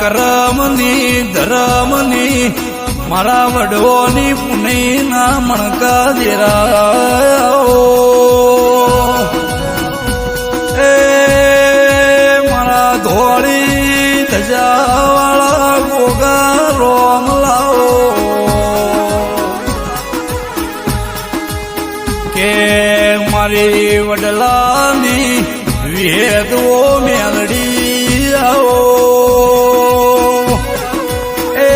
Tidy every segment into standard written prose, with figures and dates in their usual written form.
કરમની ધરમની મારા વડવોની પુનીના મણકા દેરાઓ એ મારા ધોળી ધજાવાળા ગોગા રોમ લાવો કે મારી વડલાની વેદો મેલડી આવો એ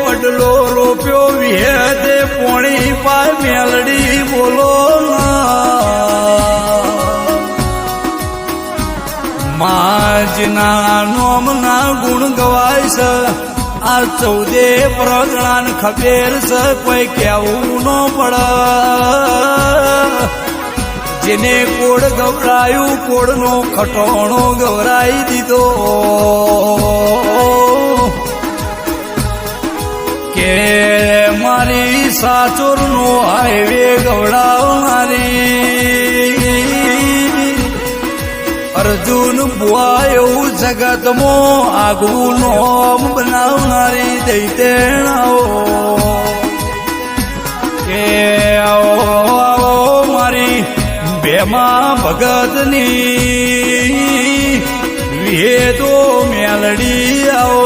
વડલો રોપ્યો વેદે પોણી પાય મેલડી બોલો માજના નોમના ગુણ ગવાય છે આ 14 પ્રગણાન ખબેર છે કોઈ કેવું ન પડે જેને કોડ ગવરાયું કોડનો ખટોણો ગવરાઈ દીધો કે મારી સાચોરનો હાઈવે ગવડાવનારી અર્જુન બુઆ એવું જગતમાં આગવું નોમ બનાવનારી દૈતેણાઓ કે આવો મારી બેમાં ભગતની વેદો મેલડી આવો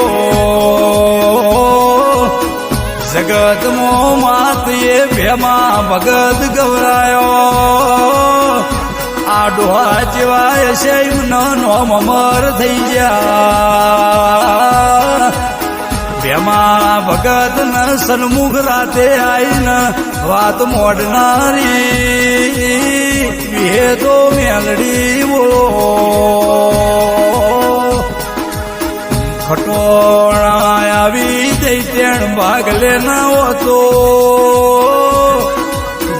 જગતમાં માત એ બેમાં ભગત ગવરાયો આ ડોહા જેવા હશે નોમ અમર થઈ ગયા બેમાં ભગત ન સન્મુખ રાતે આવીને વાત મોડનારી વેદો મેલડી બોલો ખટોણા આવી દૈત્યણ ભાગલે ના હોતો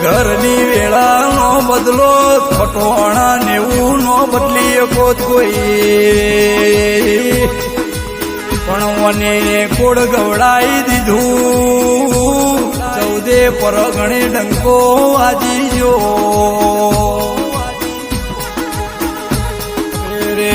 ઘરની વેળાનો બદલો ખટોણા નેવું નો બદલી કોત કોઈ પણ મને કોડ ગવડાઈ દીધું 14 પરગણે ડંકો વાજી ગયો રે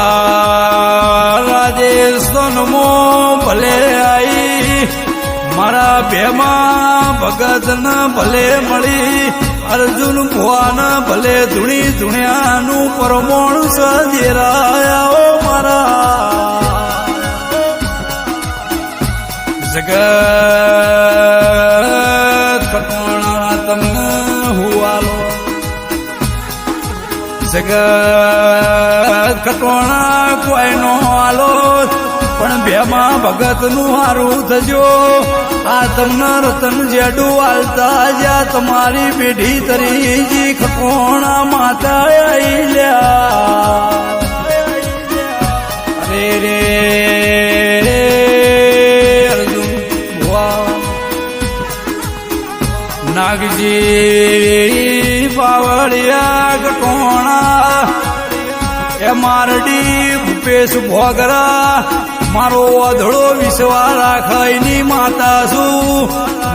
મારા રાજસ્થાનમાં ભલે આવી મારા બેમાં ભગતના ભલે મળી અર્જુન ભુવાના ભલે ધૂણી ધૂણ્યાનું પરમોણ સજેરાયા મારા જગત ખટોણા તમને હુવાલો જગત ખટોણા કોઈનો આલો પણ બેમાં ભગતનું હારું થજો આ તમને રતન જેડું આલતા જ્યાં તમારી પેઢી તરીજી ખટોણા માતા આઈ લ્યા અરે રે અર્જુન ભુવા નાગજી બાવળિયા ખટોણા એ મારડી ભૂપેશ ભોગરા મારો અધળો વિશ્વા રાખઈની માતા છું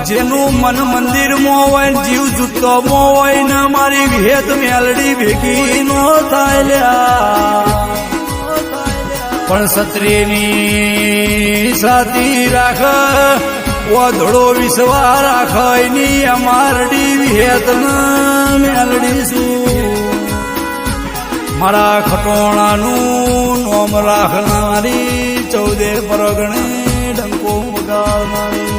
જેનું મન મંદિરમાં હોય જીવ જૂતોમાં હોય ને મારી વેદ મેલડી ભેગી નો થાય લ્યા પણ સત્રીની સાથી રાખ અધળો વિશ્વા રાખઈની અમારડી વેદ મેલડી છું મારા ખટોણાનું નોમ રાખનારી 14 પરગણે ડંકો વગાડનારી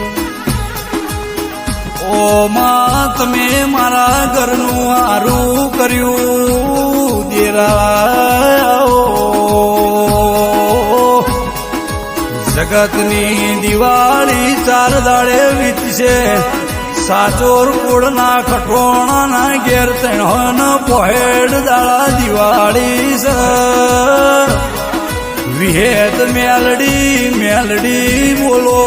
ઓ માં તમે મારા ઘરનું હારું કર્યું દેરાઓ જગતની દિવાળી 4 દાડે વીતશે સાચોર કુળના ખટોણાના ઘેર તણ પોહેડ દાડા દિવાળી છે વિહેત મેલડી મેલડી બોલો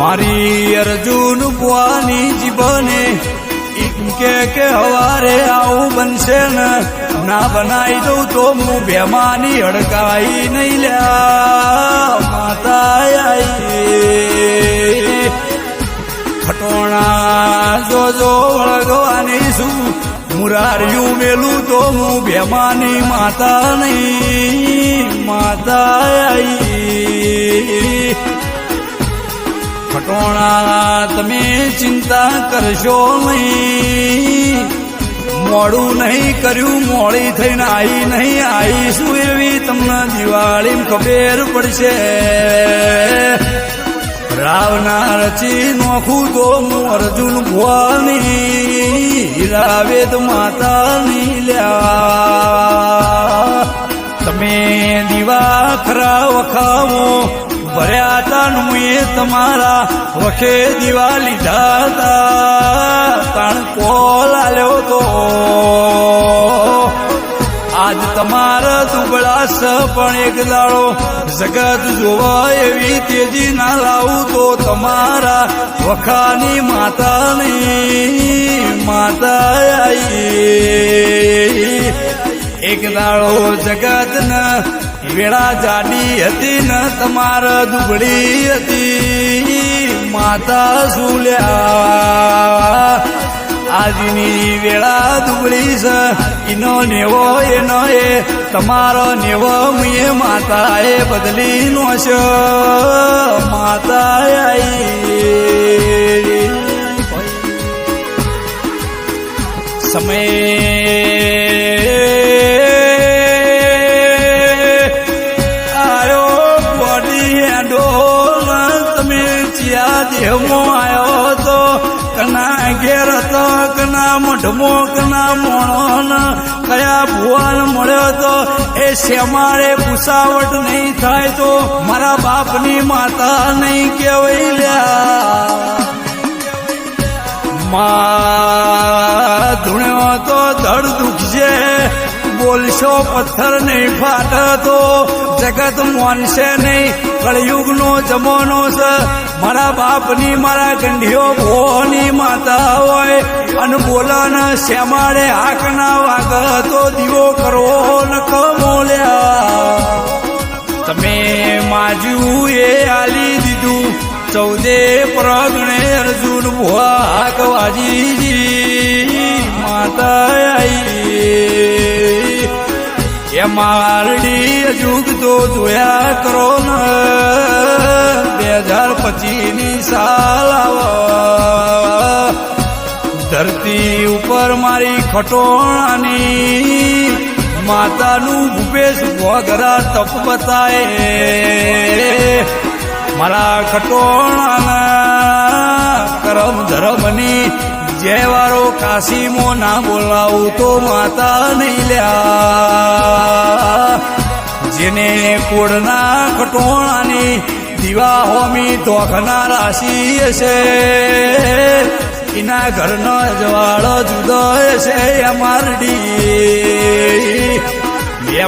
મારી અર્જુન બુઆની જીભને કે હવારે આવું બનશે ને ના બનાવી દઉં તો હું બેમાની હડકાઈ નહીં લ્યા માતા આઈ ખટોણા જોજો વળગવાની શું મુરારિયું મેલું તો હું બેમાની માતા નહીં માતા આઈ ખટોણા તમે ચિંતા કરશો નહીં મોડું નહીં કર્યું મોડી થઈને આવી નહીં આવીશું એવી તમને દિવાળીમાં ખબર પડશે રાવના રચી નોખું તો હું અર્જુન ભુવાની રાવેદ માતાની લ્યા તમે દીવા ખરા વખાવો ભર્યા હતા મુએ તમારા વખે દીવા લીધા હતા તાણ કોલ આલ્યો તો આજ તમારા દુબળા સ પણ એક દાડો જગત જોવા એવી તેજી ના લાવું તો તમારા વખાની માતાની માતા આઈ એક દાડો જગત ન વેળા જાડી હતી ને તમારા દુબળી હતી માતા સુલ્યા આજની વેળા દુબળી છે એનો નેવો એનો એ તમારો નેવો મુએ માતા એ બદલી નો છે માતા આઈ સમય દેહમો આવ્યો તો કના ઘેર હતો કના મઢમો કના મોણો કયા ભુવાન મળ્યો તો એ શ્યામાળે પૂછાવટ નહીં થાય તો મારા બાપની માતા નહીં કેવાય લ્યા મા ધૂણ્યો તો ધડ દુખશે બોલશો પથ્થર નહીં ફાટતો જગત મોનશે નહીં કળયુગનો જમાનો છે મારા બાપની મારા ગંઢીઓ ભોની માતા હોય અને બોલન શ્યામાળે હાક ના વાગતો દીવો કરો ન કમોલ્યા તમે માજ્યું એ આલી દીધું 14 પ્રગણે અર્જુન ભુવા હાક વાજીજી માતા આઈ એ મારડી યુગ તો જોયા કરો ને 2025ની સાલ આવો ધરતી ઉપર મારી ખટોણાની માતાનું ભૂપેશ ભોગરા તપ બતાય મારા ખટોણાના કરમ ધર્મની જેવારો કાશીમો ના બોલાવું તો માતા નહીં લ્યા જેને કોડના ખટોણાની દીવા હોમી તોખના રાશિ હશે એના ઘરનો જવાળો જુદો હશે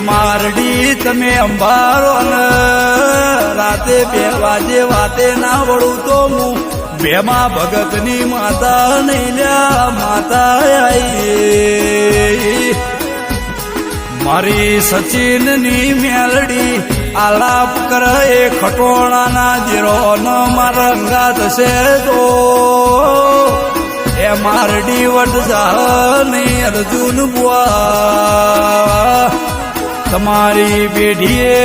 મારડી તમે અંબારો ને રાતે 2 વાગે વાતે ના વળું તો હું બેમાં ભગતની માતા નહીં લ્યા માતા આઈ મારી સચિનની મેલડી આલાપ કરે એ ખટોણાના જીરો ન મારા રંગા થશે તો એ મારડી વટ જાની અર્જુન બુઆ તમારી પેઢીએ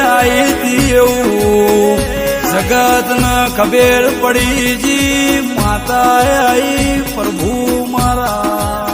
આવી હતી એવું જગત ન ખબર પડી જી માતા આઈ પ્રભુ મારા